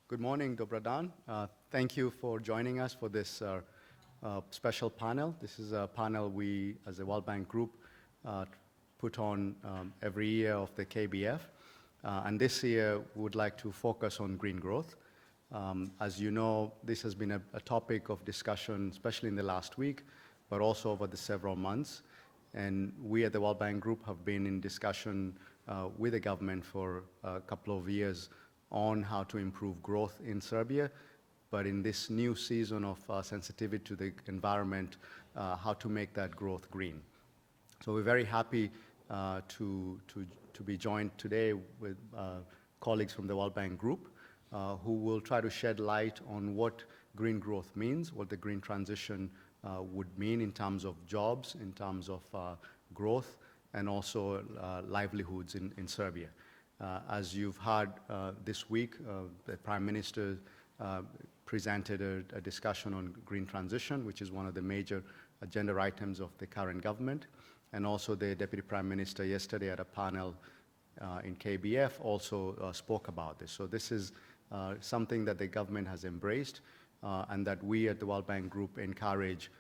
Good morning, Dobar dan. Thank you for joining us for this special panel. This is a panel we, as the World Bank Group, put on every year of the KBF. And this year, we would like to focus on green growth. As you know, this has been a topic of discussion, especially in the last week, but also over the several months. And we at the World Bank Group have been in discussion with the government for a couple of years on how to improve growth in Serbia, but in this new season of sensitivity to the environment, how to make that growth green. So we're very happy to be joined today with colleagues from the World Bank Group who will try to shed light on what green growth means, what the green transition would mean in terms of jobs, in terms of growth, and also livelihoods in Serbia. As you've heard this week, the Prime Minister presented a discussion on green transition, which is one of the major agenda items of the current government. And also the Deputy Prime Minister yesterday at a panel in KBF also spoke about this. So this is something that the government has embraced and that we at the World Bank Group encourage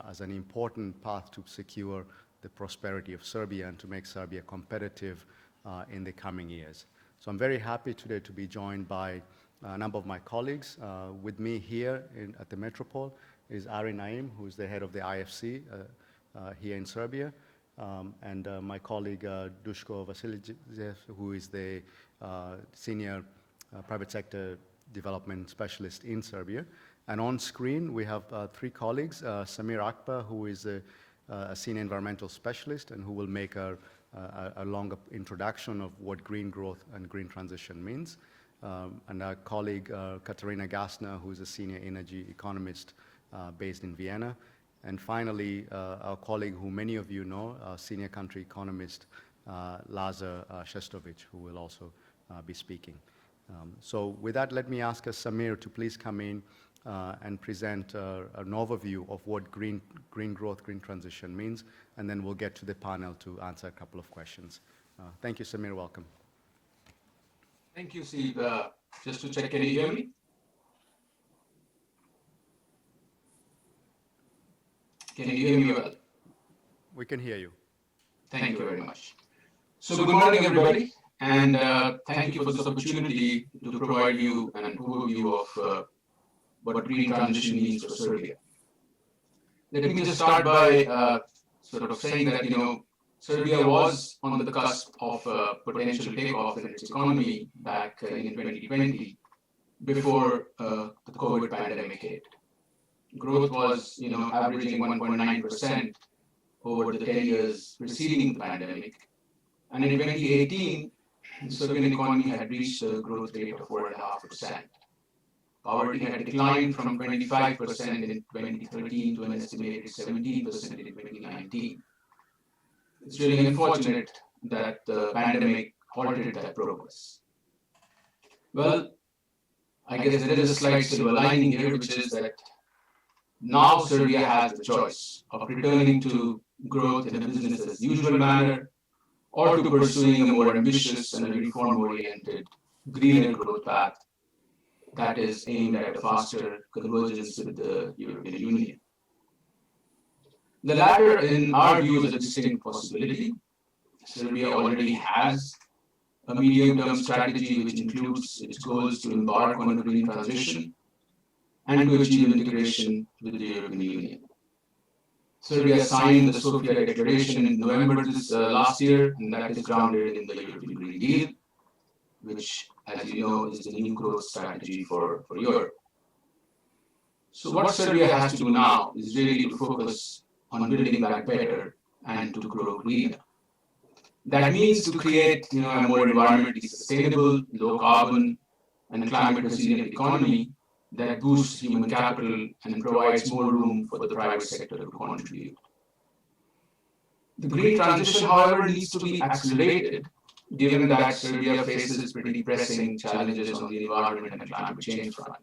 as an important path to secure the prosperity of Serbia and to make Serbia competitive in the coming years. So I'm very happy today to be joined by a number of my colleagues. With me here at the Metropole is Ari Naim, who is the head of the IFC here in Serbia, and my colleague Duško Vasiljev, who is the senior private sector development specialist in Serbia. And on screen, we have three colleagues, Samir Akbar, who is a senior environmental specialist and who will make a longer introduction of what green growth and green transition means. And our colleague, Katarina Gasner, who is a senior energy economist based in Vienna. And finally, our colleague who many of you know, senior country economist, Lazar Šestović, who will also be speaking. So with that, let me ask Samir to please come in and present an overview of what green growth, green transition means, and then we'll get to the panel to answer a couple of questions. Thank you, Samir. Welcome. Thank you, Steve. Just to check, can you hear me? Can you hear me well? We can hear you. Thank you very much. So good morning, everybody, and thank you for this opportunity to provide you an overview of what green transition means for Serbia. Let me just start by sort of saying that, Serbia was on the cusp of a potential takeoff in its economy back in 2020 before the COVID pandemic hit. Growth was, averaging 1.9% over the 10 years preceding the pandemic. And in 2018, the Serbian economy had reached a growth rate of 4.5%. Poverty had declined from 25% in 2013 to an estimated 17% in 2019. It's really unfortunate that the pandemic halted that progress. Well, I guess there is a slight silver lining here, which is that now Serbia has the choice of returning to growth in a business as usual manner or to pursuing a more ambitious and reform-oriented greener growth path that is aimed at a faster convergence with the European Union. The latter, in our view, is a distinct possibility. Serbia already has a medium-term strategy which includes its goals to embark on a green transition and to achieve integration with the European Union. Serbia signed the Sofia Declaration in November last year, and that is grounded in the European Green Deal, which, as you know, is the new growth strategy for Europe. So what Serbia has to do now is really to focus on building back better and to grow greener. That means to create a more environmentally sustainable, low carbon, and climate resilient economy that boosts human capital and provides more room for the private sector to contribute. The green transition, however, needs to be accelerated, given that Serbia faces pretty pressing challenges on the environment and climate change front.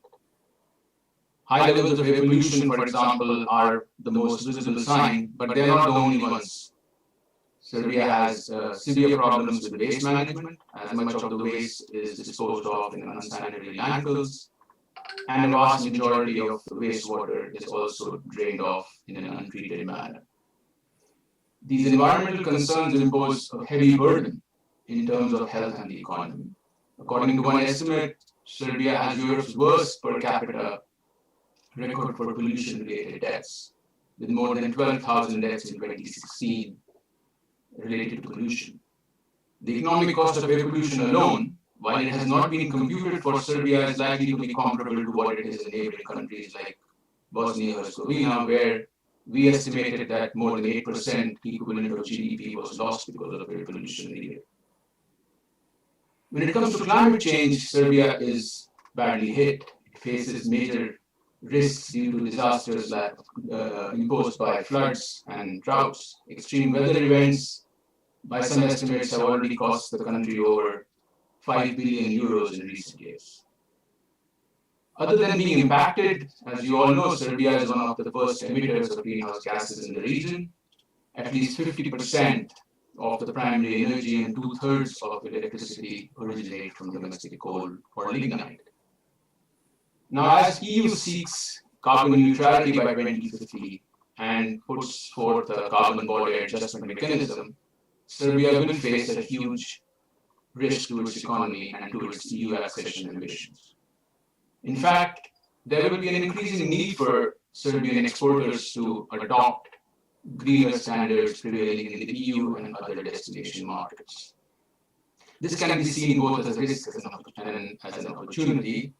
High levels of air pollution, for example, are the most visible sign, but they are not the only ones. Serbia has severe problems with waste management, as much of the waste is disposed of in unsanitary landfills. and a vast majority of the wastewater is also drained off in an untreated manner. These environmental concerns impose a heavy burden in terms of health and the economy. According to one estimate, Serbia has Europe's worst per capita record for pollution-related deaths, with more than 12,000 deaths in 2016 related to pollution. The economic cost of air pollution alone, while it has not been computed for Serbia, is likely to be comparable to what it is in neighboring countries like Bosnia-Herzegovina, where we estimated that more than 8% equivalent of GDP was lost because of air pollution in the year. When it comes to climate change, Serbia is badly hit. It faces major risks due to disasters imposed by floods and droughts. Extreme weather events, by some estimates, have already cost the country over 5 billion euros in recent years. Other than being impacted, as you all know, Serbia is one of the first emitters of greenhouse gases in the region. At least 50% of the primary energy and 2/3 of electricity originate from domestic coal or lignite. Now, as EU seeks carbon neutrality by 2050 and puts forth a carbon border adjustment mechanism, Serbia will face a huge risk to its economy and to its EU accession ambitions. In fact, there will be an increasing need for Serbian exporters to adopt greener standards prevailing in the EU and other destination markets. This can be seen both as a risk and as an opportunity.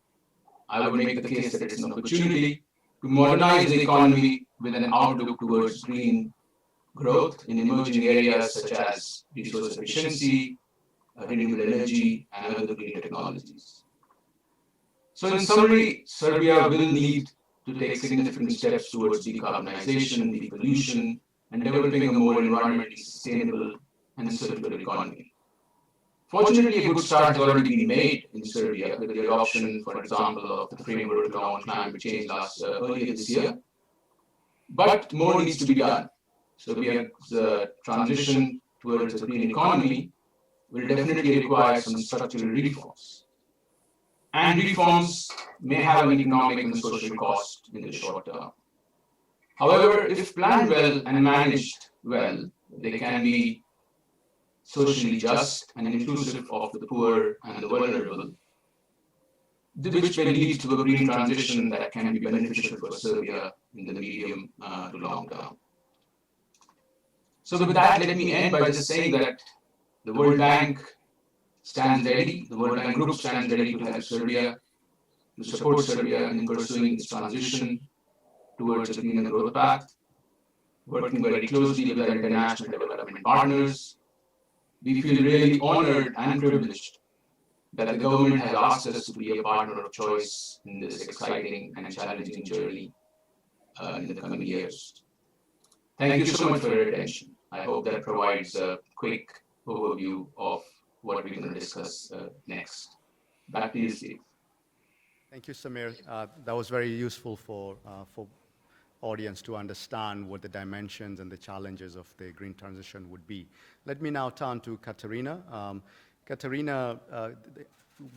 I would make the case that it's an opportunity to modernize the economy with an outlook towards green growth in emerging areas such as resource efficiency, renewable energy, and other green technologies. So in summary, Serbia will need to take significant steps towards decarbonization, depollution, and developing a more environmentally sustainable and circular economy. Fortunately, a good start has already been made in Serbia with the adoption, for example, of the framework law on climate change earlier this year. But more needs to be done. Serbia's transition towards a green economy will definitely require some structural reforms. And reforms may have an economic and social cost in the short term. However, if planned well and managed well, they can be socially just and inclusive of the poor and the vulnerable, which may lead to a green transition that can be beneficial for Serbia in the medium to long term. So with that, let me end by just saying that the World Bank stands ready, the World Bank Group stands ready to help Serbia, to support Serbia in pursuing its transition towards a greener growth path, working very closely with our international development partners. We feel really honored and privileged that the government has asked us to be a partner of choice in this exciting and challenging journey in the coming years. Thank you so much for your attention. I hope that provides a quick overview of what we're going to discuss next. Back to you, Steve. Thank you, Samir. That was very useful for audience to understand what the dimensions and the challenges of the green transition would be. Let me now turn to Katarina. Katarina,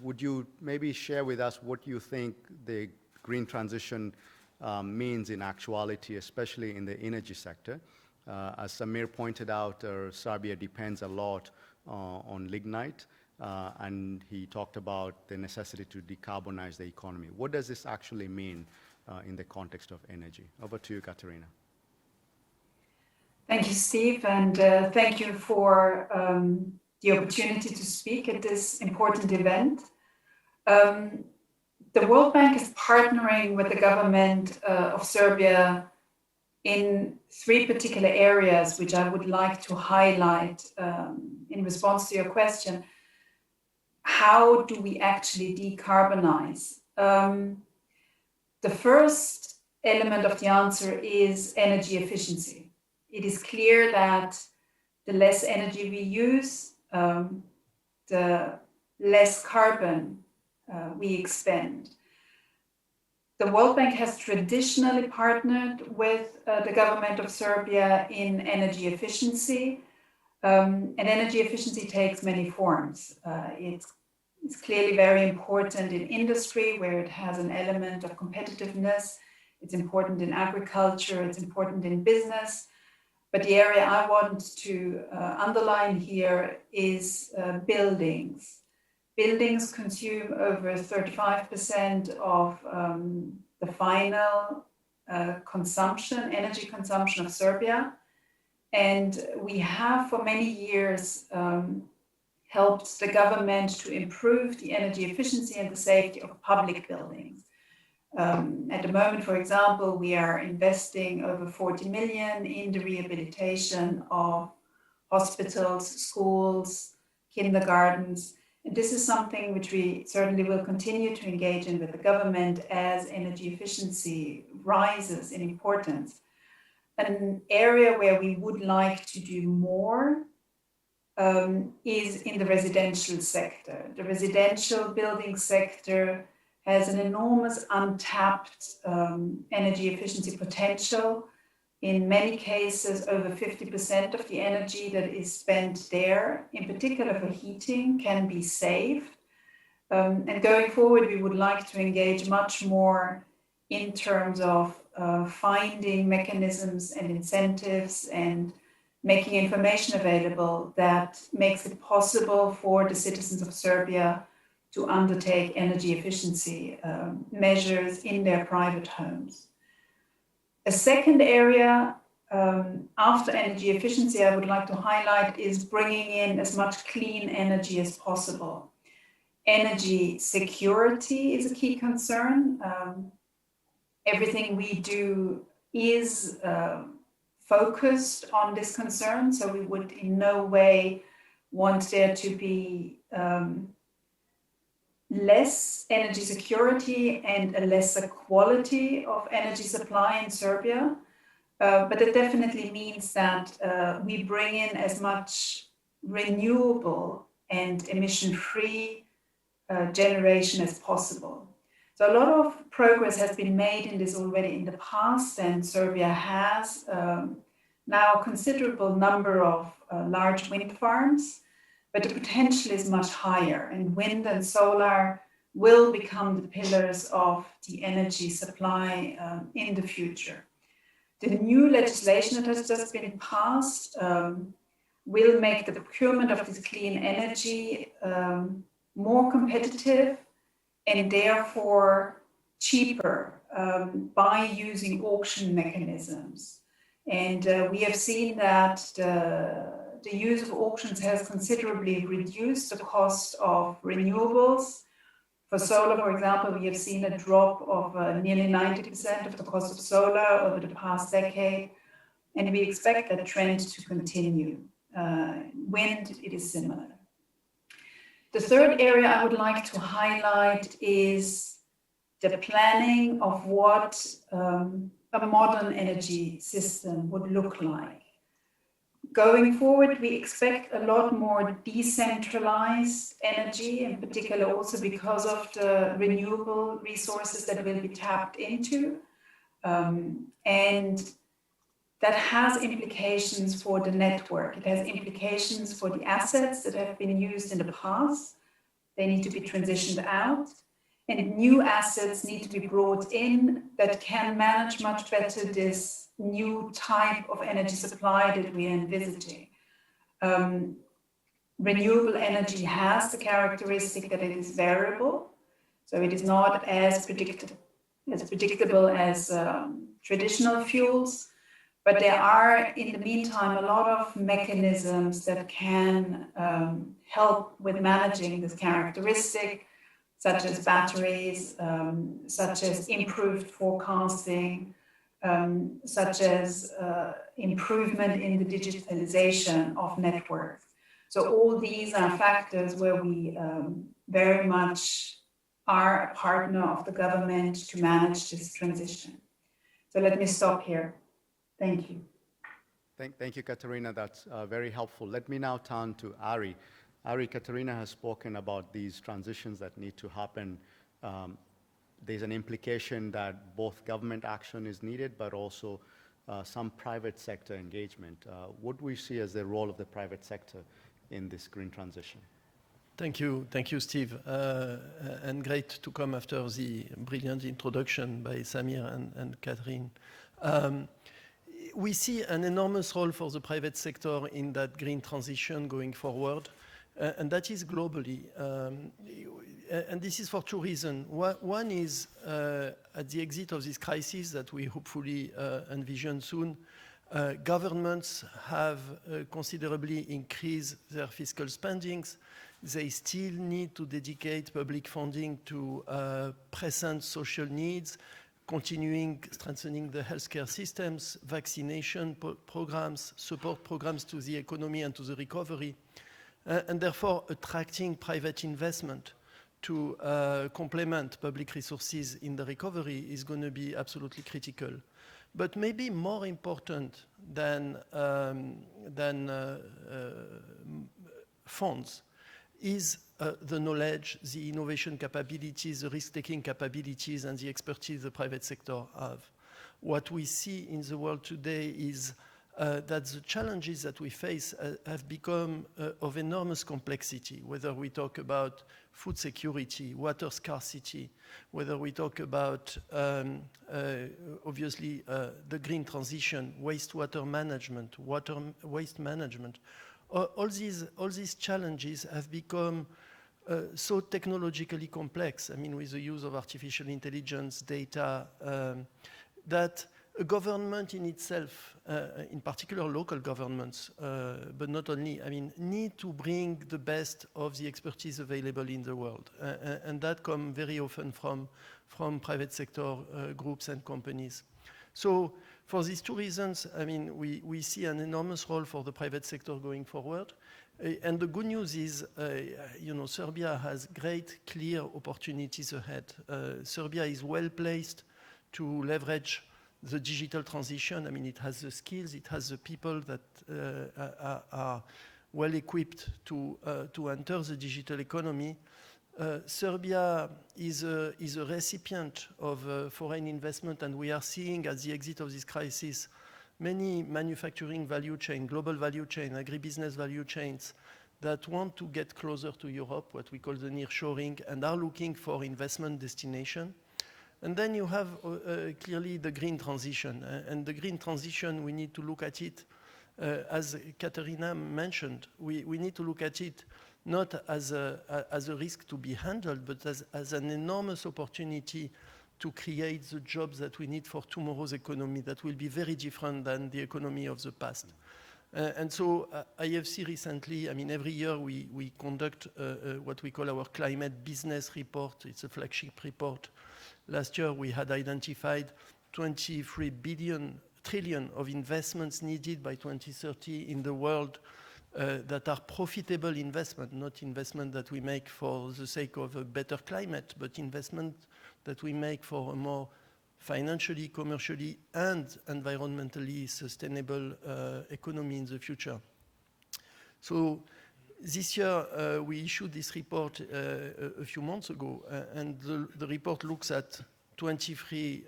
would you maybe share with us what you think the green transition means in actuality, especially in the energy sector? As Samir pointed out, Serbia depends a lot on lignite, and he talked about the necessity to decarbonize the economy. What does this actually mean in the context of energy? Over to you, Katarina. Thank you, Steve, and thank you for the opportunity to speak at this important event. The World Bank is partnering with the government of Serbia in 3 particular areas, which I would like to highlight in response to your question. How do we actually decarbonize? The first element of the answer is energy efficiency. It is clear that the less energy we use, the less carbon we expend. The World Bank has traditionally partnered with the government of Serbia in energy efficiency. And energy efficiency takes many forms. It It's clearly very important in industry, where it has an element of competitiveness. It's important in agriculture, it's important in business. But the area I want to underline here is buildings. Buildings consume over 35% of the final energy consumption of Serbia. And we have for many years helped the government to improve the energy efficiency and the safety of public buildings. At the moment, for example, we are investing over 40 million in the rehabilitation of hospitals, schools, kindergartens. And this is something which we certainly will continue to engage in with the government as energy efficiency rises in importance. An area where we would like to do more is in the residential sector. The residential building sector has an enormous untapped energy efficiency potential. In many cases, over 50% of the energy that is spent there, in particular for heating, can be saved. And going forward, we would like to engage much more in terms of finding mechanisms and incentives and making information available that makes it possible for the citizens of Serbia to undertake energy efficiency measures in their private homes. A second area after energy efficiency I would like to highlight is bringing in as much clean energy as possible. Energy security is a key concern. Everything we do is focused on this concern, so we would in no way want there to be less energy security and a lesser quality of energy supply in Serbia. But it definitely means that we bring in as much renewable and emission-free generation as possible. So a lot of progress has been made in this already in the past, and Serbia has now a considerable number of large wind farms, but the potential is much higher, and wind and solar will become the pillars of the energy supply in the future. The new legislation that has just been passed will make the procurement of this clean energy more competitive and therefore cheaper by using auction mechanisms. And we have seen that the use of auctions has considerably reduced the cost of renewables. For solar, for example, we have seen a drop of nearly 90% of the cost of solar over the past decade, and we expect that trend to continue. Wind, it is similar. The third area I would like to highlight is the planning of what a modern energy system would look like. Going forward, we expect a lot more decentralized energy, in particular also because of the renewable resources that will be tapped into. And that has implications for the network. It has implications for the assets that have been used in the past. They need to be transitioned out. And new assets need to be brought in that can manage much better this new type of energy supply that we are envisaging. Renewable energy has the characteristic that it is variable, so it is not as predictable as traditional fuels, but there are, in the meantime, a lot of mechanisms that can help with managing this characteristic, such as batteries, such as improved forecasting, such as improvement in the digitalization of networks. So all these are factors where we very much are a partner of the government to manage this transition. So let me stop here. Thank you. Thank you, Katerina. That's very helpful. Let me now turn to Ari. Ari, Katerina has spoken about these transitions that need to happen. There's an implication that both government action is needed, but also some private sector engagement. What do we see as the role of the private sector in this green transition? Thank you, Steve, and great to come after the brilliant introduction by Samir and Catherine. We see an enormous role for the private sector in that green transition going forward, and that is globally. And this is for two reasons. One is at the exit of this crisis that we hopefully envision soon, governments have considerably increased their fiscal spendings. They still need to dedicate public funding to present social needs, continuing strengthening the healthcare systems, vaccination programs, support programs to the economy and to the recovery, and therefore attracting private investment to complement public resources in the recovery is going to be absolutely critical. But maybe more important than funds is the knowledge, the innovation capabilities, the risk-taking capabilities, and the expertise the private sector have. What we see in the world today is that the challenges that we face have become of enormous complexity, whether we talk about food security, water scarcity, whether we talk about, obviously, the green transition, wastewater management, waste management. All these challenges have become so technologically complex, I mean, with the use of artificial intelligence, data, that a government in itself, in particular local governments, but not only, I mean, need to bring the best of the expertise available in the world. And that comes very often from private sector groups and companies. So for these two reasons, I mean, we see an enormous role for the private sector going forward. And the good news is, Serbia has great, clear opportunities ahead. Serbia is well placed to leverage the digital transition. I mean, it has the skills, it has the people that are well equipped to enter the digital economy. Serbia is a recipient of foreign investment, and we are seeing at the exit of this crisis many manufacturing value chain, global value chain, agribusiness value chains that want to get closer to Europe, what we call the nearshoring, and are looking for investment destination. And then you have clearly the green transition. And the green transition, we need to look at it, as Katerina mentioned, we need to look at it not as a risk to be handled, but as an enormous opportunity to create the jobs that we need for tomorrow's economy that will be very different than the economy of the past. And so IFC recently, I mean, every year we conduct what we call our climate business report. It's a flagship report. Last year we had identified 23 trillion of investments needed by 2030 in the world that are profitable investment, not investment that we make for the sake of a better climate, but investment that we make for a more financially, commercially, and environmentally sustainable economy in the future. So this year we issued this report a few months ago, and the report looks at 23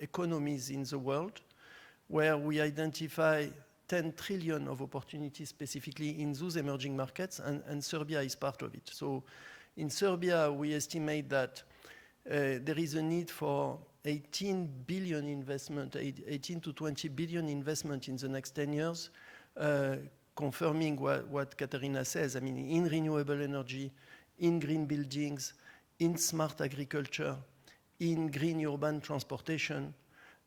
economies in the world where we identify 10 trillion of opportunities specifically in those emerging markets, and Serbia is part of it. So in Serbia, we estimate that there is a need for 18 billion investment, 18 to 20 billion investment in the next 10 years, confirming what Katerina says. I mean, in renewable energy, in green buildings, in smart agriculture, in green urban transportation.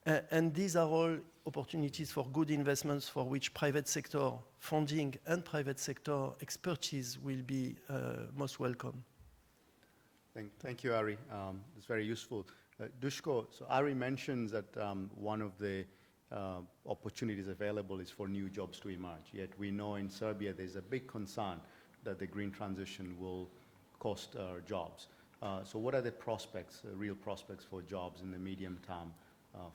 And these are all opportunities for good investments for which private sector funding and private sector expertise will be most welcome. Thank you, Ari. It's very useful. Duško, so Ari mentions that one of the opportunities available is for new jobs to emerge. Yet we know in Serbia there's a big concern that the green transition will cost jobs. So what are the prospects, real prospects for jobs in the medium term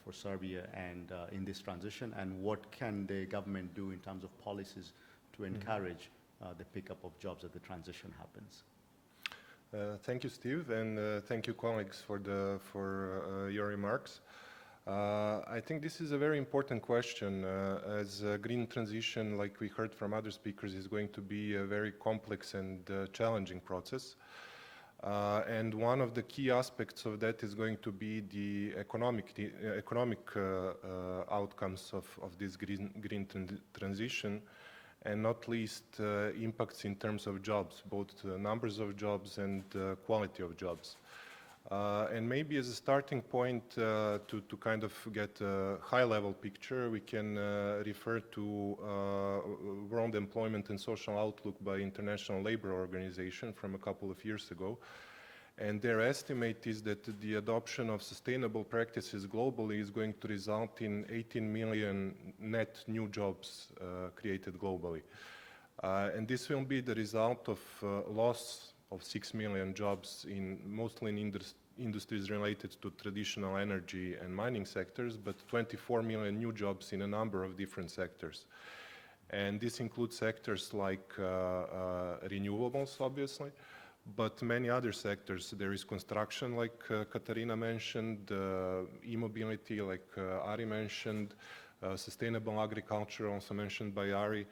for Serbia and in this transition, and what can the government do in terms of policies to encourage the pickup of jobs as the transition happens? Thank you, Steve, and thank you, colleagues, for your remarks. I think this is a very important question, as green transition, like we heard from other speakers, is going to be a very complex and challenging process. And one of the key aspects of that is going to be the economic outcomes of this green transition, and not least impacts in terms of jobs, both numbers of jobs and quality of jobs. And maybe as a starting point to kind of get a high-level picture, we can refer to World Employment and Social Outlook by International Labour Organization from a couple of years ago. And their estimate is that the adoption of sustainable practices globally is going to result in 18 million net new jobs created globally. And this will be the result of loss of 6 million jobs mostly in industries related to traditional energy and mining sectors, but 24 million new jobs in a number of different sectors. And this includes sectors like renewables, obviously, but many other sectors. There is construction, like Katarina mentioned, e-mobility, like Ari mentioned, sustainable agriculture, also mentioned by Ari.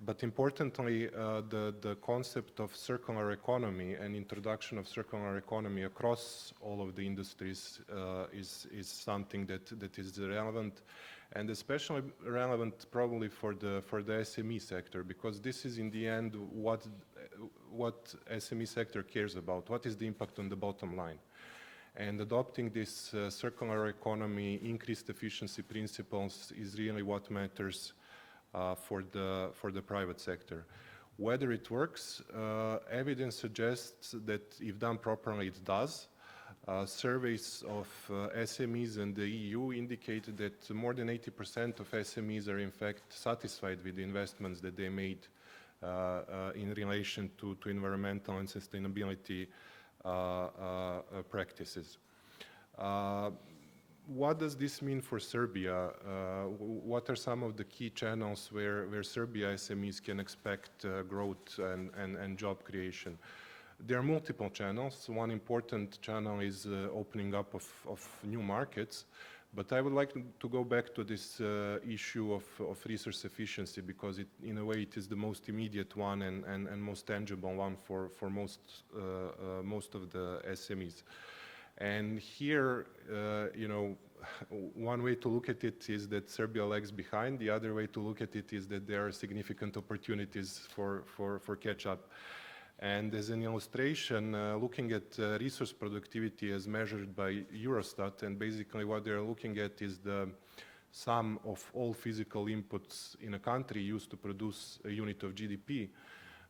But importantly, the concept of circular economy and introduction of circular economy across all of the industries is something that is relevant, and especially relevant probably for the SME sector, because this is in the end what SME sector cares about. What is the impact on the bottom line? And adopting this circular economy, increased efficiency principles is really what matters for the private sector. Whether it works, evidence suggests that if done properly, it does. Surveys of SMEs in the EU indicated that more than 80% of SMEs are in fact satisfied with the investments that they made in relation to environmental and sustainability practices. What does this mean for Serbia? What are some of the key channels where Serbia SMEs can expect growth and job creation? There are multiple channels. One important channel is opening up of new markets, but I would like to go back to this issue of resource efficiency, because in a way it is the most immediate one and most tangible one for most of the SMEs. And here, one way to look at it is that Serbia lags behind. The other way to look at it is that there are significant opportunities for catch-up. And as an illustration, looking at resource productivity as measured by Eurostat, and basically what they're looking at is the sum of all physical inputs in a country used to produce a unit of GDP.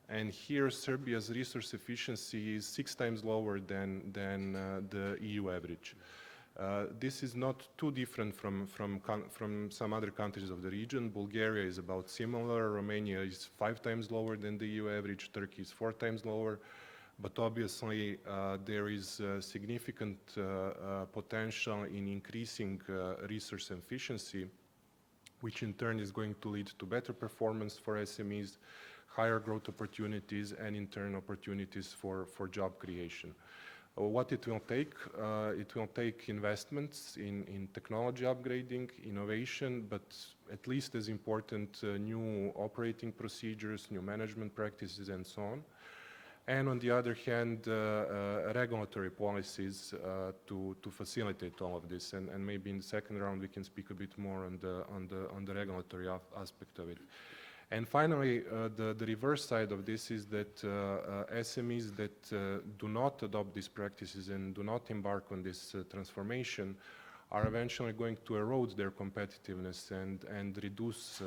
And here, Serbia's resource efficiency is 6 times lower than the EU average. This is not too different from some other countries of the region. Bulgaria is about similar. Romania is 5 times lower than the EU average. Turkey is 4 times lower. But obviously, there is significant potential in increasing resource efficiency, which in turn is going to lead to better performance for SMEs, higher growth opportunities, and in turn opportunities for job creation. What it will take investments in technology upgrading, innovation, but at least as important, new operating procedures, new management practices, and so on. And on the other hand, regulatory policies to facilitate all of this. And maybe in the second round we can speak a bit more on the regulatory aspect of it. And finally, the reverse side of this is that SMEs that do not adopt these practices and do not embark on this transformation are eventually going to erode their competitiveness and reduce,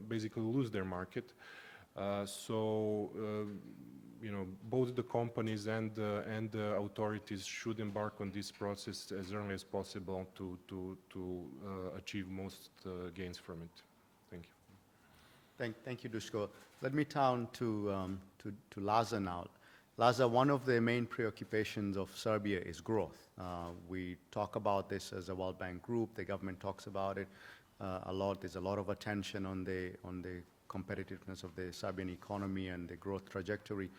basically lose their market. Both the companies and the authorities should embark on this process as early as possible to achieve most gains from it. Thank you. Thank you, Duško. Let me turn to Laza now. Laza, one of the main preoccupations of Serbia is growth. We talk about this as a World Bank group. The government talks about it a lot. There's a lot of attention on the competitiveness of the Serbian economy and the growth trajectory.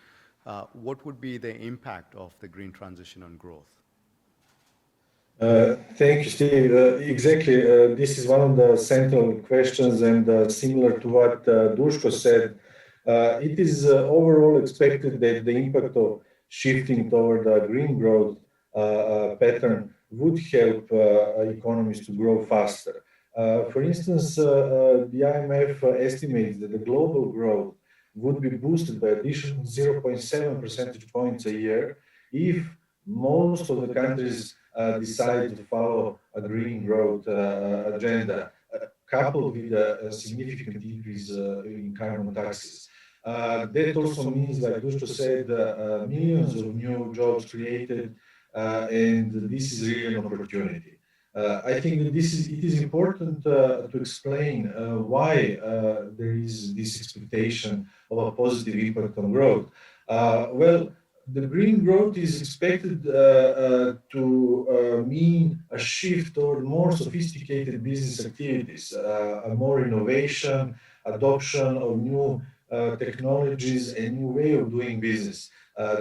What would be the impact of the green transition on growth? Thank you, Steve. Exactly. This is one of the central questions, and similar to what Duško said, it is overall expected that the impact of shifting toward a green growth pattern would help economies to grow faster. For instance, the IMF estimates that the global growth would be boosted by additional 0.7 percentage points a year if most of the countries decide to follow a green growth agenda, coupled with a significant increase in carbon taxes. That also means, like Duško said, millions of new jobs created, and this is really an opportunity. I think that it is important to explain why there is this expectation of a positive impact on growth. Well, the green growth is expected to mean a shift toward more sophisticated business activities, more innovation, adoption of new technologies, and new way of doing business.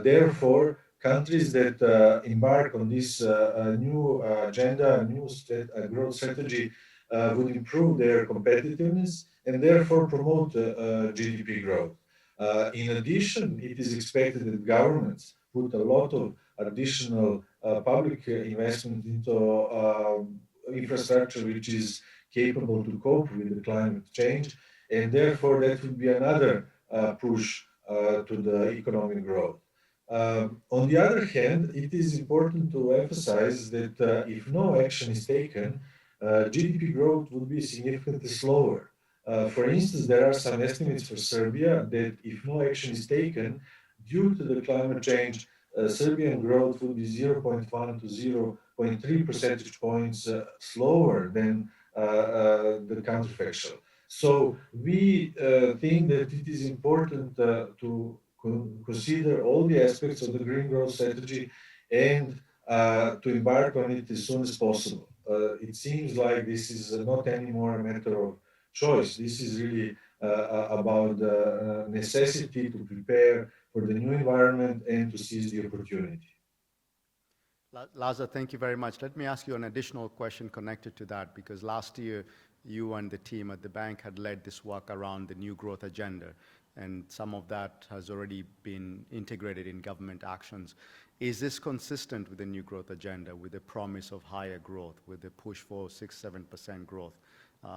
Therefore, countries that embark on this new agenda, new growth strategy, would improve their competitiveness and therefore promote GDP growth. In addition, it is expected that governments put a lot of additional public investment into infrastructure which is capable to cope with the climate change, and therefore that would be another push to the economic growth. On the other hand, it is important to emphasize that if no action is taken, GDP growth would be significantly slower. For instance, there are some estimates for Serbia that if no action is taken due to the climate change, Serbian growth will be 0.1 to 0.3 percentage points slower than the counterfactual. So we think that it is important to consider all the aspects of the green growth strategy and to embark on it as soon as possible. It seems like this is not anymore a matter of choice. This is really about the necessity to prepare for the new environment and to seize the opportunity. Laza, thank you very much. Let me ask you an additional question connected to that, because last year you and the team at the bank had led this work around the new growth agenda, and some of that has already been integrated in government actions. Is this consistent with the new growth agenda, with the promise of higher growth, with the push for 6-7% growth?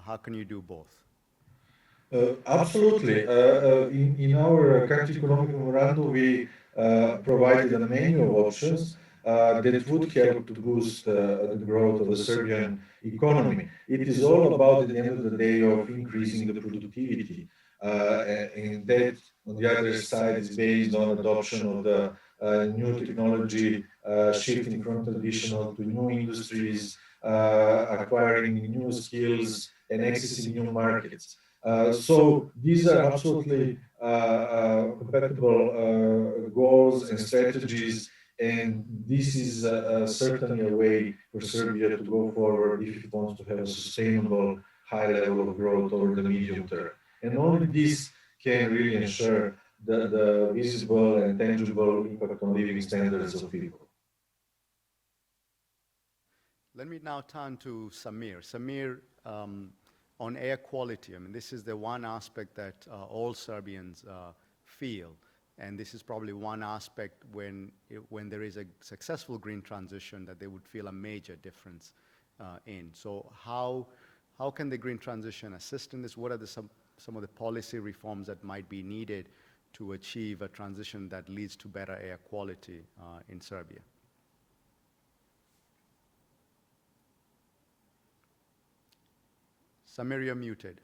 How can you do both? Absolutely. In our country economic memorandum, we provided a menu of options that would help to boost the growth of the Serbian economy. It is all about, at the end of the day, of increasing the productivity. And that, on the other side, is based on adoption of the new technology, shifting from traditional to new industries, acquiring new skills, and accessing new markets. So these are absolutely compatible goals and strategies, and this is certainly a way for Serbia to go forward if it wants to have a sustainable high level of growth over the medium term. And only this can really ensure the visible and tangible impact on living standards of people. Let me now turn to Samir. Samir, on air quality, I mean, this is the one aspect that all Serbians feel, and this is probably one aspect when there is a successful green transition that they would feel a major difference in. So how can the green transition assist in this? What are some of the policy reforms that might be needed to achieve a transition that leads to better air quality in Serbia? Samir, you're muted.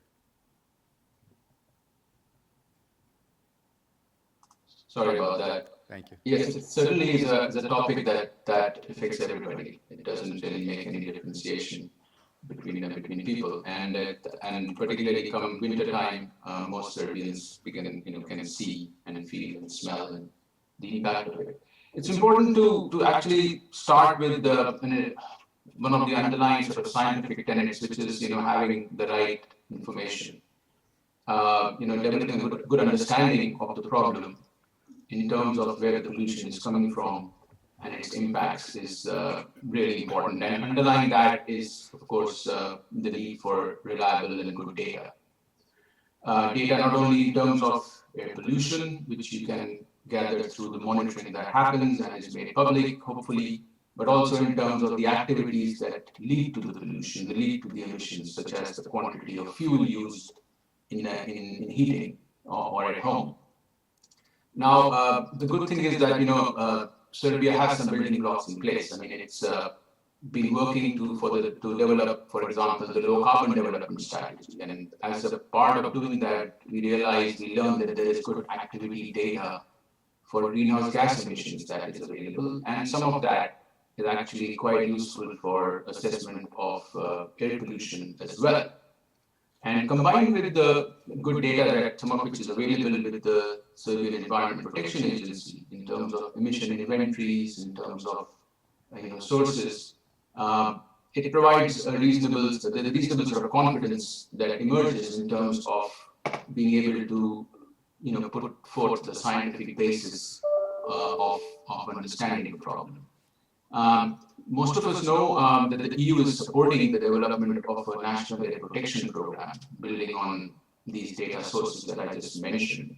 Sorry about that. Thank you. Yes, it certainly is a topic that affects everybody. It doesn't really make any differentiation between people, and particularly come winter time, most Serbians can see and feel and smell and the impact of it. It's important to actually start with one of the underlying sort of scientific tenets, which is having the right information, developing a good understanding of the problem in terms of where the pollution is coming from and its impacts is really important. And underlying that is, of course, the need for reliable and good data. Data not only in terms of air pollution, which you can gather through the monitoring that happens and is made public, hopefully, but also in terms of the activities that lead to the pollution, that lead to the emissions, such as the quantity of fuel used in heating or at home. Now, the good thing is that, Serbia has some building blocks in place. I mean, it's been working to develop, for example, the low carbon development strategy. And as a part of doing that, we learned that there is good activity data for greenhouse gas emissions that is available. And some of that is actually quite useful for assessment of air pollution as well. And combined with the good data that some of which is available with the Serbian Environment Protection Agency in terms of emission inventories, in terms of sources, it provides a reasonable sort of confidence that emerges in terms of being able to put forth the scientific basis of understanding the problem. Most of us know that the EU is supporting the development of a national data protection program, building on these data sources that I just mentioned.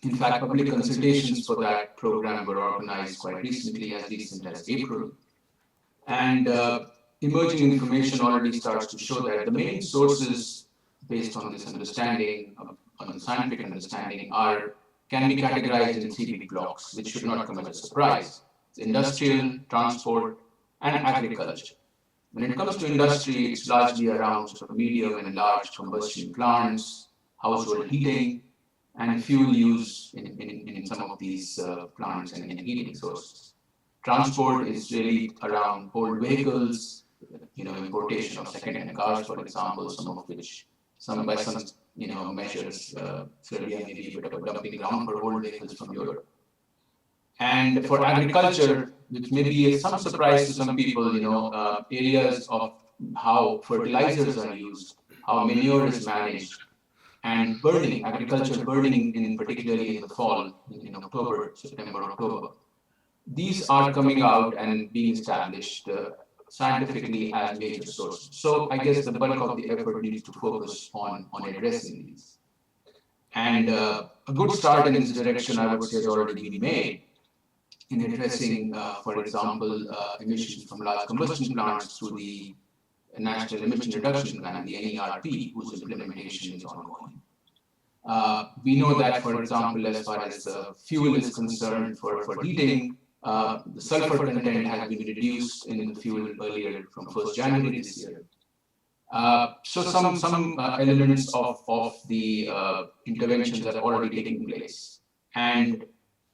In fact, public consultations for that program were organized quite recently, as recent as April. And emerging information already starts to show that the main sources based on this understanding, on the scientific understanding, can be categorized in 3 big blocks, which should not come as a surprise. It's industrial, transport, and agriculture. When it comes to industry, it's largely around sort of medium and large combustion plants, household heating, and fuel use in some of these plants and heating sources. Transport is really around old vehicles, importation of second-hand cars, for example, some of which, by some measures, Serbia may be a bit of a dumping ground for old vehicles from Europe. And for agriculture, which may be some surprise to some people, areas of how fertilizers are used, how manure is managed, and agriculture burning, particularly in the fall, in September, October. These are coming out and being established scientifically as major sources. So I guess the bulk of the effort needs to focus on addressing these. And a good start in this direction, I would say, has already been made in addressing, for example, emissions from large combustion plants through the National Emission Reduction Plan, the NERP, whose implementation is ongoing. We know that, for example, as far as fuel is concerned for heating, the sulfur content has been reduced in the fuel earlier from 1st January this year. So some elements of the interventions are already taking place. And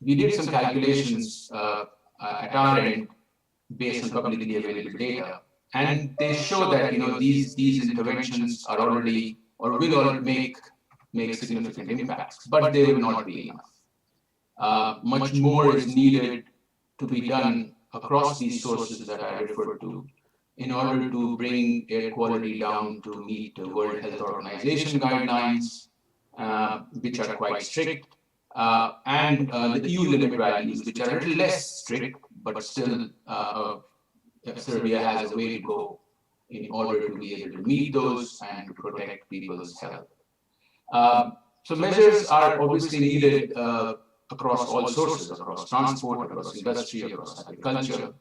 we did some calculations at our end based on publicly available data. And they show that these interventions are already or will make significant impacts, but they will not be enough. Much more is needed to be done across these sources that I referred to in order to bring air quality down to meet the World Health Organization guidelines, which are quite strict, and the EU limit values, which are a little less strict, but still Serbia has a way to go in order to be able to meet those and to protect people's health. So measures are obviously needed across all sources, across transport, across industry, across agriculture.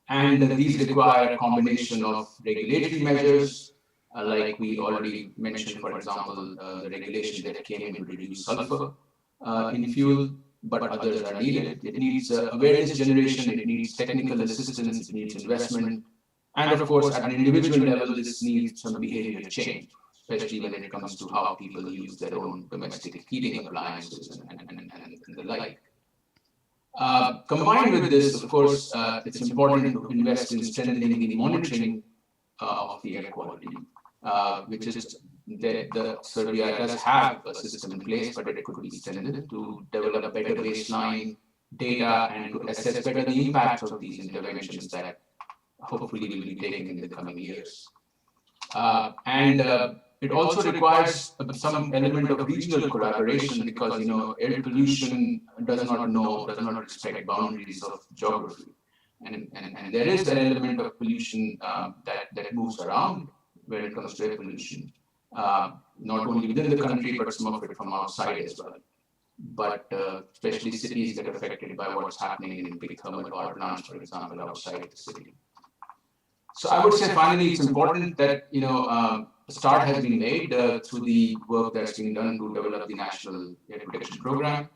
And these require a combination of regulatory measures, like we already mentioned, for example, the regulation that came in to reduce sulfur in fuel, but others are needed. It needs awareness generation, it needs technical assistance, it needs investment. And of course, at an individual level, this needs some behavior change, especially when it comes to how people use their own domestic heating appliances and the like. Combined with this, of course, it's important to invest in strengthening the monitoring of the air quality, which is that Serbia does have a system in place, but it could be strengthened to develop a better baseline data and to assess better the impacts of these interventions that hopefully will be taken in the coming years. And It also requires some element of regional collaboration because, air pollution does not respect boundaries of geography. And there is that element of pollution that moves around when it comes to air pollution, not only within the country, but some of it from outside as well. But especially cities that are affected by what's happening in big thermal power plants, for example, outside the city. So I would say finally, it's important that, a start has been made through the work that's being done to develop the National Air Protection Program.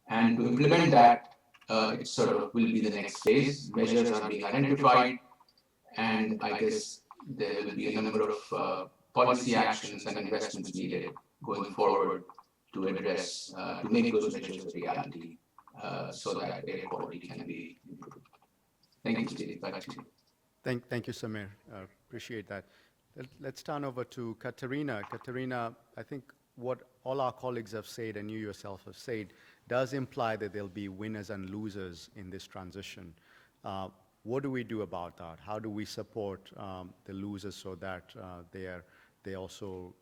And to implement that, it sort of will be the next phase. Measures are being identified, and I guess there will be a number of policy actions and investments needed going forward to address, to make those measures a reality, so that air quality can be improved. Thank you, Steve. Back to you. Thank you, Samir. Appreciate that. Let's turn over to Katerina. Katerina, I think what all our colleagues have said and you yourself have said does imply that there'll be winners and losers in this transition. What do we do about that? How do we support the losers so that they also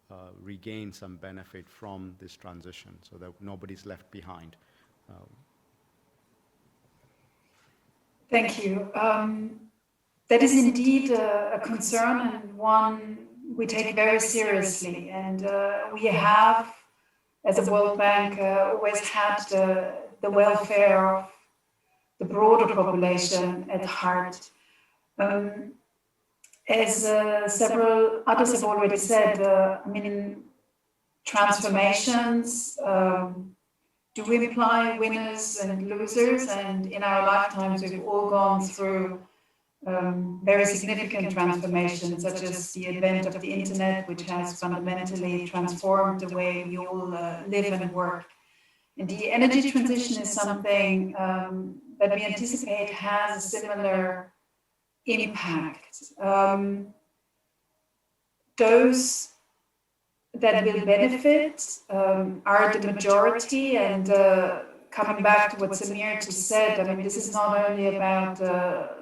regain some benefit from this transition so that nobody's left behind? Thank you. That is indeed a concern and one we take very seriously. And we have, as a World Bank, always had the welfare of the broader population at heart. As several others have already said, transformations do imply winners and losers. And in our lifetimes, we've all gone through very significant transformations, such as the advent of the internet, which has fundamentally transformed the way we all live and work. And the energy transition is something that we anticipate has a similar impact. Those that will benefit are the majority, and coming back to what Samir just said, this is not only about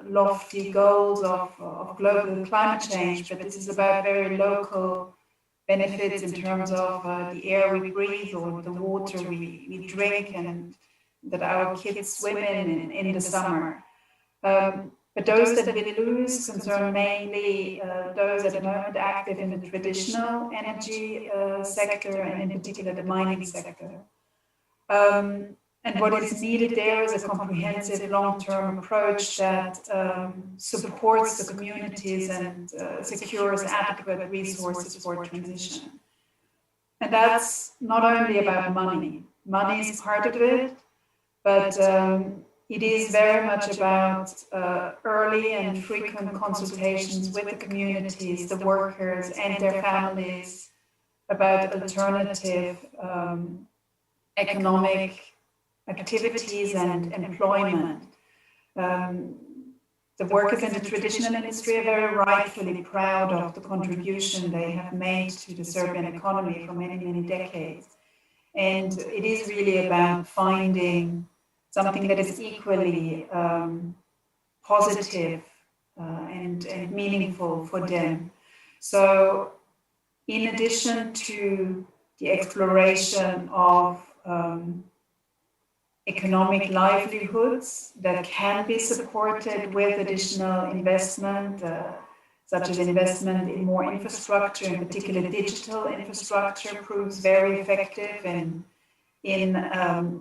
lofty goals of global climate change, but this is about very local benefits in terms of the air we breathe or the water we drink and that our kids swim in the summer. But those that will lose concern mainly those at the moment active in the traditional energy sector and in particular the mining sector. And what is needed there is a comprehensive long-term approach that supports the communities and secures adequate resources for transition. And that's not only about money. Money is part of it, but it is very much about early and frequent consultations with the communities, the workers and their families about alternative economic activities and employment. The workers in the traditional industry are very rightfully proud of the contribution they have made to the Serbian economy for many, many decades. And it is really about finding something that is equally positive and meaningful for them. So in addition to the exploration of economic livelihoods that can be supported with additional investment, such as investment in more infrastructure, in particular digital infrastructure, proves very effective in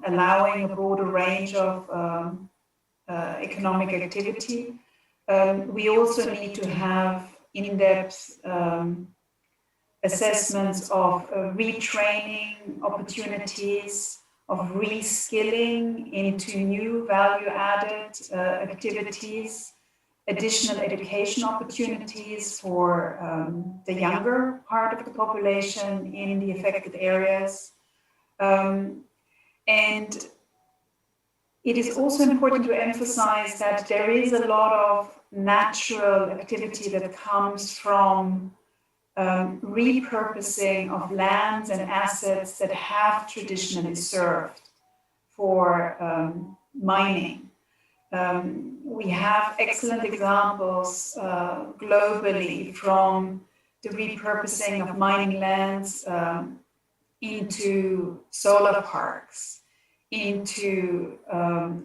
allowing a broader range of economic activity. We also need to have in-depth assessments of retraining opportunities, of reskilling into new value-added activities, additional education opportunities for the younger part of the population in the affected areas. And it is also important to emphasize that there is a lot of natural activity that comes from repurposing of lands and assets that have traditionally served for mining. We have excellent examples globally from the repurposing of mining lands into solar parks, into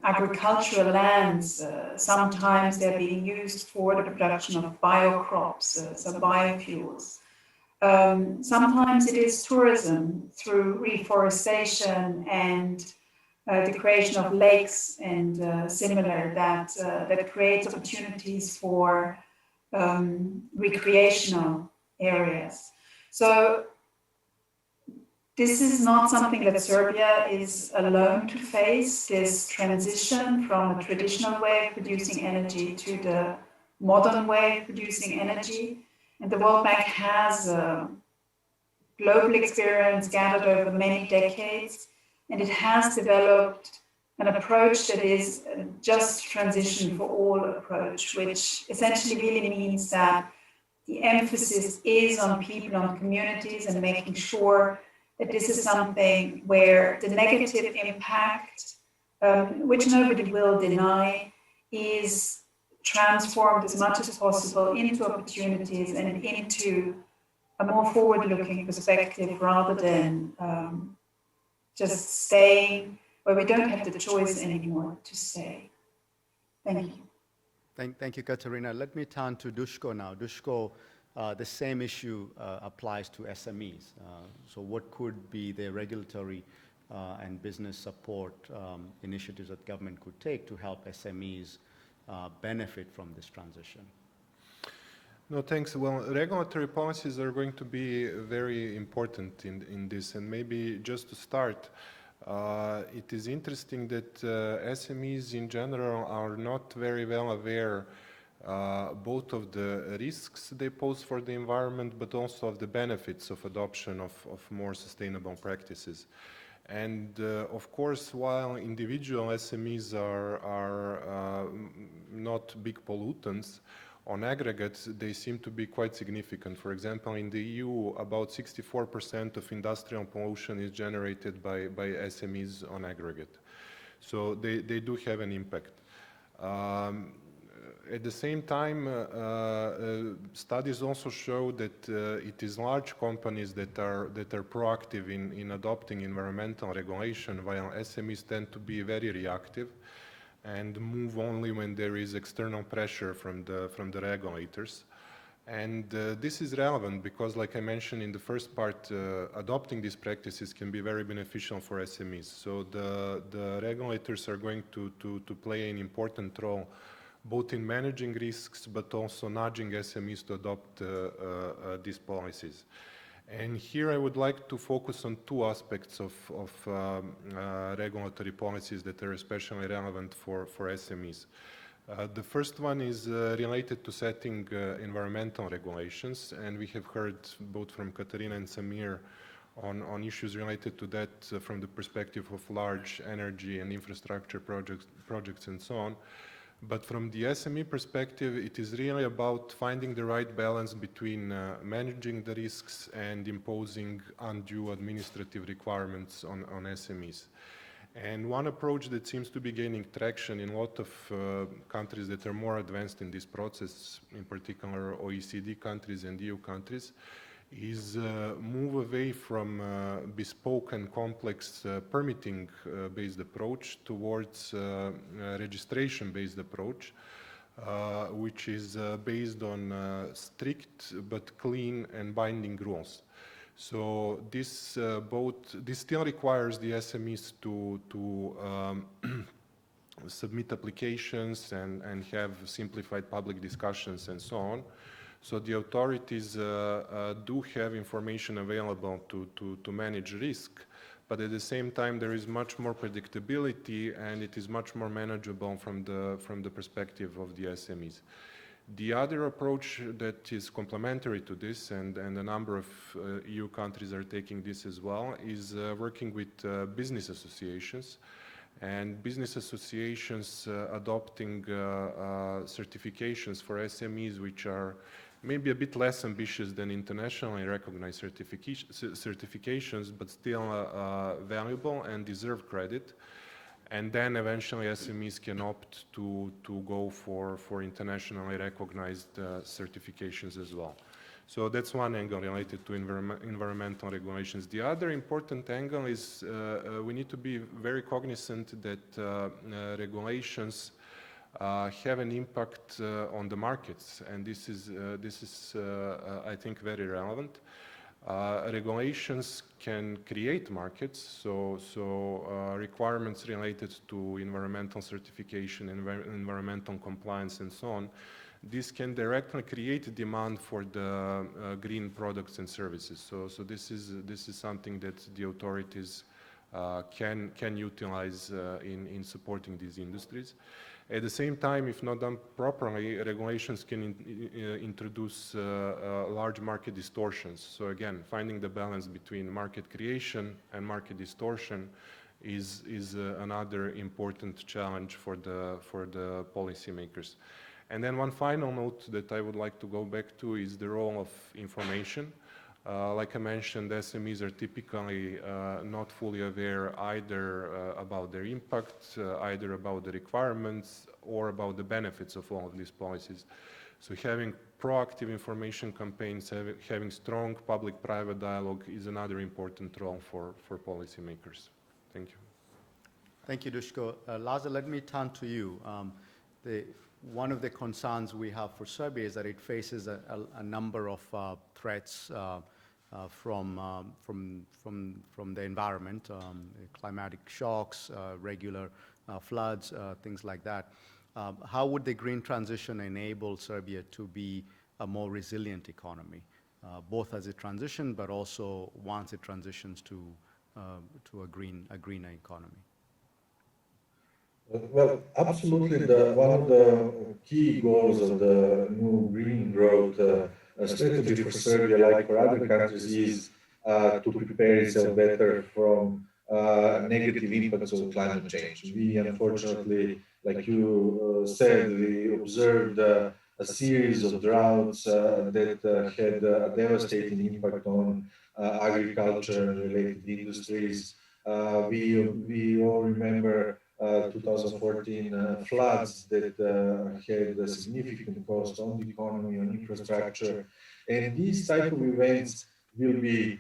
agricultural lands. Sometimes they're being used for the production of biocrops, so biofuels. Sometimes it is tourism through reforestation and the creation of lakes and similar that creates opportunities for recreational areas. So this is not something that Serbia is alone to face, this transition from a traditional way of producing energy to the modern way of producing energy. And the World Bank has global experience gathered over many decades, and it has developed an approach that is just transition for all approach, which essentially really means that the emphasis is on people, on communities, and making sure that this is something where the negative impact, which nobody will deny, is transformed as much as possible into opportunities and into a more forward-looking perspective rather than just staying where we don't have the choice anymore to stay. Thank you. Thank you, Katerina. Let me turn to Duško now. Duško, the same issue applies to SMEs. So what could be the regulatory and business support initiatives that government could take to help SMEs benefit from this transition? No, thanks. Well, regulatory policies are going to be very important in this. And maybe just to start, it is interesting that SMEs in general are not very well aware both of the risks they pose for the environment, but also of the benefits of adoption of more sustainable practices. And of course, while individual SMEs are not big pollutants, on aggregate, they seem to be quite significant. For example, in the EU, about 64% of industrial pollution is generated by SMEs on aggregate. So they do have an impact. At the same time, studies also show that it is large companies that are proactive in adopting environmental regulation, while SMEs tend to be very reactive and move only when there is external pressure from the regulators. And this is relevant because, like I mentioned in the first part, adopting these practices can be very beneficial for SMEs. So the regulators are going to play an important role both in managing risks, but also nudging SMEs to adopt these policies. And here I would like to focus on two aspects of regulatory policies that are especially relevant for SMEs. The first one is related to setting environmental regulations, and we have heard both from Katerina and Samir on issues related to that from the perspective of large energy and infrastructure projects and so on. But from the SME perspective, it is really about finding the right balance between managing the risks and imposing undue administrative requirements on SMEs. And one approach that seems to be gaining traction in a lot of countries that are more advanced in this process, in particular OECD countries and EU countries, is move away from bespoke and complex permitting-based approach towards registration-based approch, which is based on strict but clean and binding rules. So this still requires the SMEs to submit applications and have simplified public discussions and so on. So the authorities do have information available to manage risk, but at the same time there is much more predictability and it is much more manageable from the perspective of the SMEs. The other approach that is complementary to this, and a number of EU countries are taking this as well, is working with business associations. And business associations adopting certifications for SMEs which are maybe a bit less ambitious than internationally recognized certifications, but still valuable and deserve credit. And then eventually SMEs can opt to go for internationally recognized certifications as well. So that's one angle related to environmental regulations. The other important angle is we need to be very cognizant that regulations have an impact on the markets, and this is I think very relevant. Regulations can create markets, so requirements related to environmental certification, environmental compliance, and so on. This can directly create demand for the green products and services. So this is something that the authorities can utilize in supporting these industries. At the same time, if not done properly, regulations can introduce large market distortions. So again, finding the balance between market creation and market distortion is another important challenge for the policymakers. And then one final note that I would like to go back to is the role of information. Like I mentioned, SMEs are typically not fully aware either about their impact, either about the requirements, or about the benefits of all of these policies. So having proactive information campaigns, having strong public-private dialogue is another important role for policymakers. Thank you. Thank you, Duško. Laza, let me turn to you. One of the concerns we have for Serbia is that it faces a number of threats from the environment, climatic shocks, regular floods, things like that. How would the green transition enable Serbia to be a more resilient economy, both as a transition, but also once it transitions to a greener economy? Well, absolutely. One of the key goals of the new green growth strategy for Serbia, like for other countries, is to prepare itself better from negative impacts of climate change. We unfortunately, like you said, we observed a series of droughts that had a devastating impact on agriculture and related industries. We all remember 2014 floods that had a significant cost on the economy, on infrastructure. And these type of events will be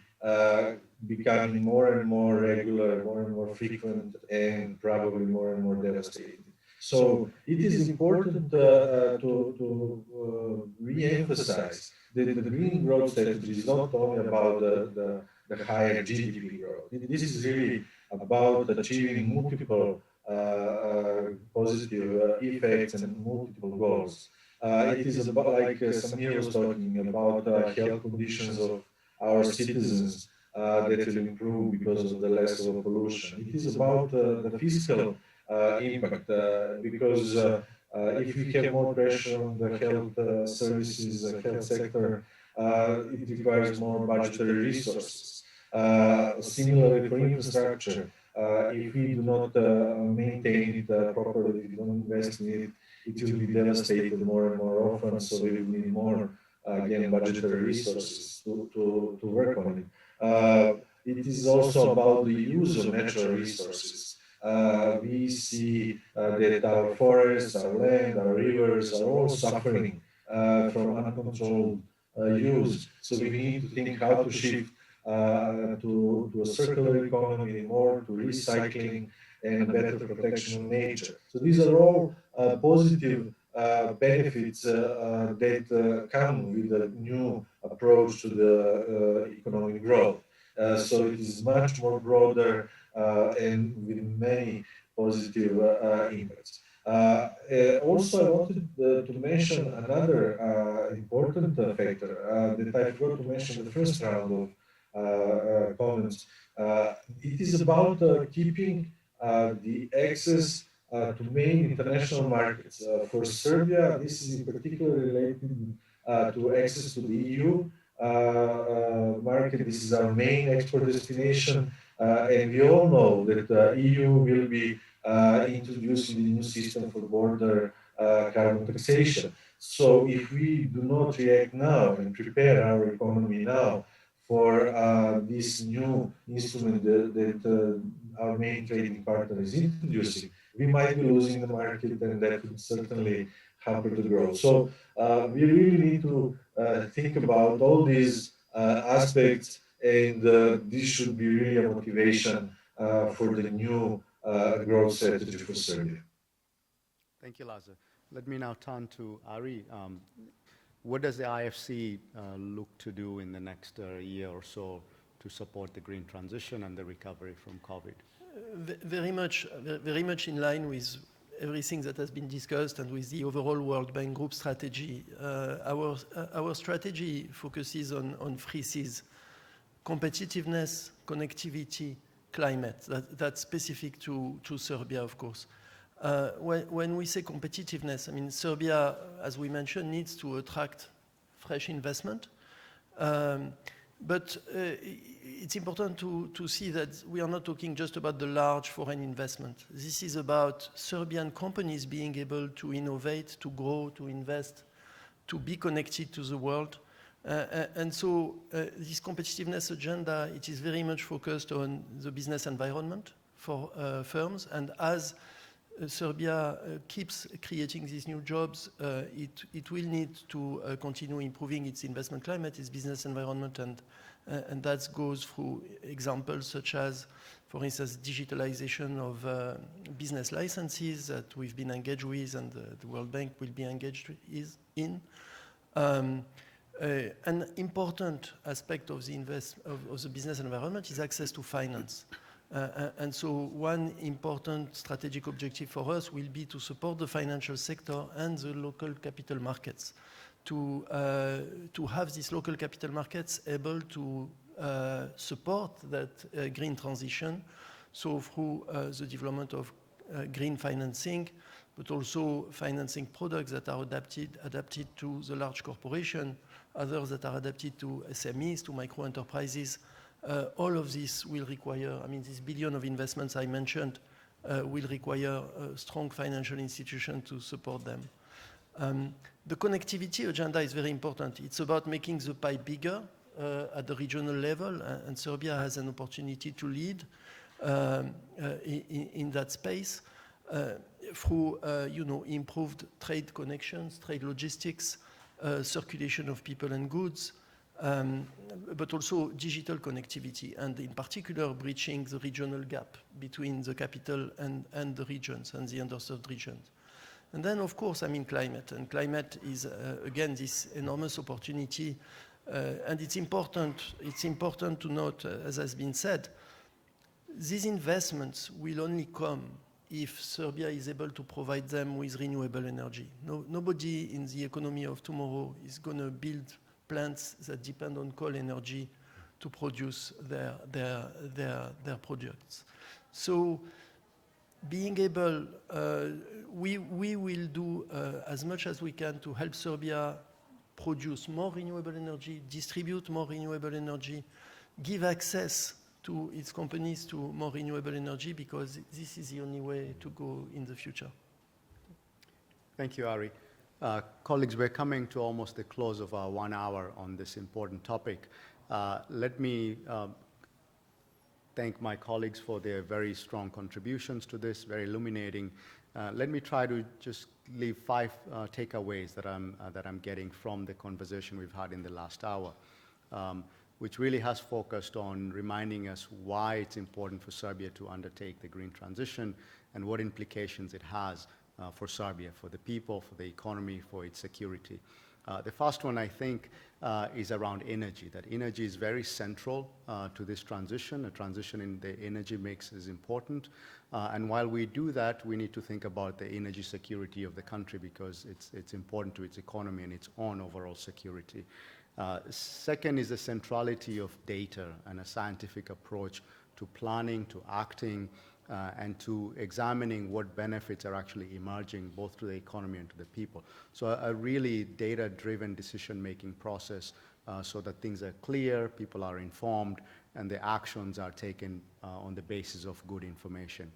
becoming more and more regular, more and more frequent, and probably more and more devastating. So it is important to re-emphasize that the green growth strategy is not only about the higher GDP growth. This is really about achieving multiple positive effects and multiple goals. It is about, like Samir was talking about, health conditions of our citizens that will improve because of the less of pollution. It is about the fiscal impact because if we have more pressure on the health services, health sector, it requires more budgetary resources. Similarly for infrastructure, if we do not maintain it properly, if we don't invest in it, it will be devastated more and more often, so we will need more, again, budgetary resources to work on it. It is also about the use of natural resources. We see that our forests, our land, our rivers are all suffering from uncontrolled use. So we need to think how to shift to a circular economy, more to recycling and a better protection of nature. So these are all positive benefits that come with a new approach to the economic growth. So it is much more broader and with many positive impacts. Also, I wanted to mention another important factor that I forgot to mention in the first round of comments. It is about keeping the access to main international markets. For Serbia, this is in particular related to access to the EU market. This is our main export destination, and we all know that the EU will be introducing the new system for border carbon taxation. So if we do not react now and prepare our economy now for this new instrument that our main trading partner is introducing, we might be losing the market, and that would certainly hamper the growth. So we really need to think about all these aspects, and this should be really a motivation for the new growth strategy for Serbia. Thank you, Lazar. Let me now turn to Ari. What does the IFC look to do in the next year or so to support the green transition and the recovery from COVID? Very much in line with everything that has been discussed and with the overall World Bank Group strategy. Our strategy focuses on three C's: competitiveness, connectivity, climate. That's specific to Serbia, of course. When we say competitiveness, I mean, Serbia, as we mentioned, needs to attract fresh investment. But it's important to see that we are not talking just about the large foreign investment. This is about Serbian companies being able to innovate, to grow, to invest, to be connected to the world. And so this competitiveness agenda, it is very much focused on the business environment for firms. And as Serbia keeps creating these new jobs, it will need to continue improving its investment climate, its business environment, and that goes through examples such as, for instance, digitalization of business licenses that we've been engaged with and the World Bank will be engaged in. An important aspect of the business environment is access to finance. And so one important strategic objective for us will be to support the financial sector and the local capital markets to have these local capital markets able to support that green transition. So through the development of green financing, but also financing products that are adapted to the large corporation, others that are adapted to SMEs, to micro enterprises. All of this will require, I mean, this billion of investments I mentioned will require a strong financial institution to support them. The connectivity agenda is very important. It's about making the pie bigger at the regional level, and Serbia has an opportunity to lead in that space through improved trade connections, trade logistics, circulation of people and goods, but also digital connectivity, and in particular bridging the regional gap between the capital and the regions and the underserved regions. And then, of course, I mean, climate. And climate is, again, this enormous opportunity. And it's important to note, as has been said, these investments will only come if Serbia is able to provide them with renewable energy. Nobody in the economy of tomorrow is going to build plants that depend on coal energy to produce their products. So being able, we will do as much as we can to help Serbia produce more renewable energy, distribute more renewable energy, give access to its companies to more renewable energy, because this is the only way to go in the future. Thank you, Ari. Colleagues, we're coming to almost the close of our 1 hour on this important topic. Let me thank my colleagues for their very strong contributions to this, very illuminating. Let me try to just leave 5 takeaways that I'm getting from the conversation we've had in the last hour, which really has focused on reminding us why it's important for Serbia to undertake the green transition and what implications it has for Serbia, for the people, for the economy, for its security. The first one, I think, is around energy, that energy is very central to this transition. A transition in the energy mix is important. And while we do that, we need to think about the energy security of the country, because it's important to its economy and its own overall security. Second is the centrality of data and a scientific approach to planning, to acting, and to examining what benefits are actually emerging both to the economy and to the people. So a really data-driven decision-making process so that things are clear, people are informed, and the actions are taken on the basis of good information.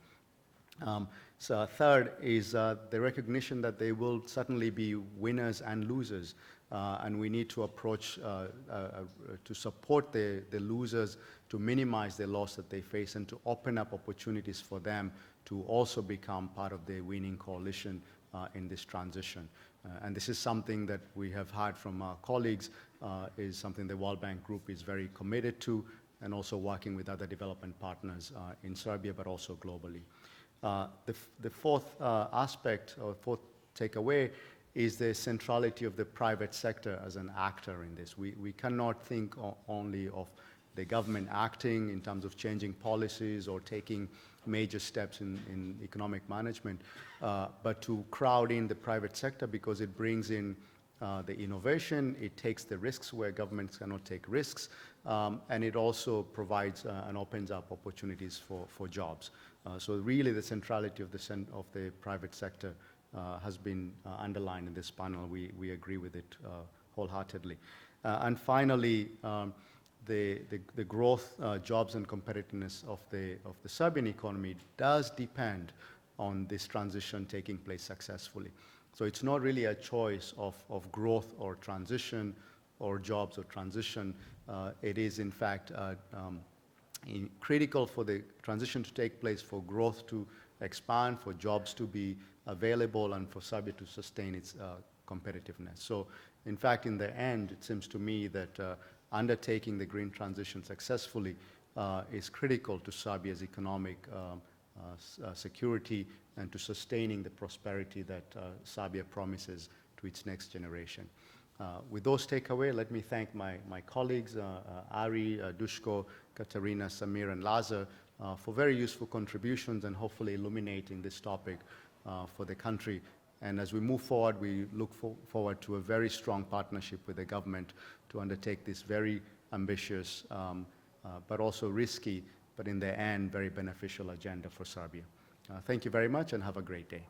So third is the recognition that there will certainly be winners and losers, and we need to approach to support the losers, to minimize the loss that they face, and to open up opportunities for them to also become part of the winning coalition in this transition. And this is something that we have heard from our colleagues, is something the World Bank Group is very committed to, and also working with other development partners in Serbia, but also globally. The fourth aspect, or fourth takeaway, is the centrality of the private sector as an actor in this. We cannot think only of the government acting in terms of changing policies or taking major steps in economic management, but to crowd in the private sector, because it brings in the innovation, it takes the risks where governments cannot take risks, and it also provides and opens up opportunities for jobs. So really the centrality of the private sector has been underlined in this panel. We agree with it wholeheartedly. And finally, the growth, jobs and competitiveness of the Serbian economy does depend on this transition taking place successfully. So it's not really a choice of growth or transition, or jobs or transition. It is in fact critical for the transition to take place, for growth to expand, for jobs to be available, and for Serbia to sustain its competitiveness. So in fact, in the end, it seems to me that undertaking the green transition successfully is critical to Serbia's economic security and to sustaining the prosperity that Serbia promises to its next generation. With those takeaways, let me thank my colleagues, Ari, Duško, Katarina, Samir, and Lazar, for very useful contributions and hopefully illuminating this topic for the country. And as we move forward, we look forward to a very strong partnership with the government to undertake this very ambitious, but also risky, but in the end, very beneficial agenda for Serbia. Thank you very much and have a great day.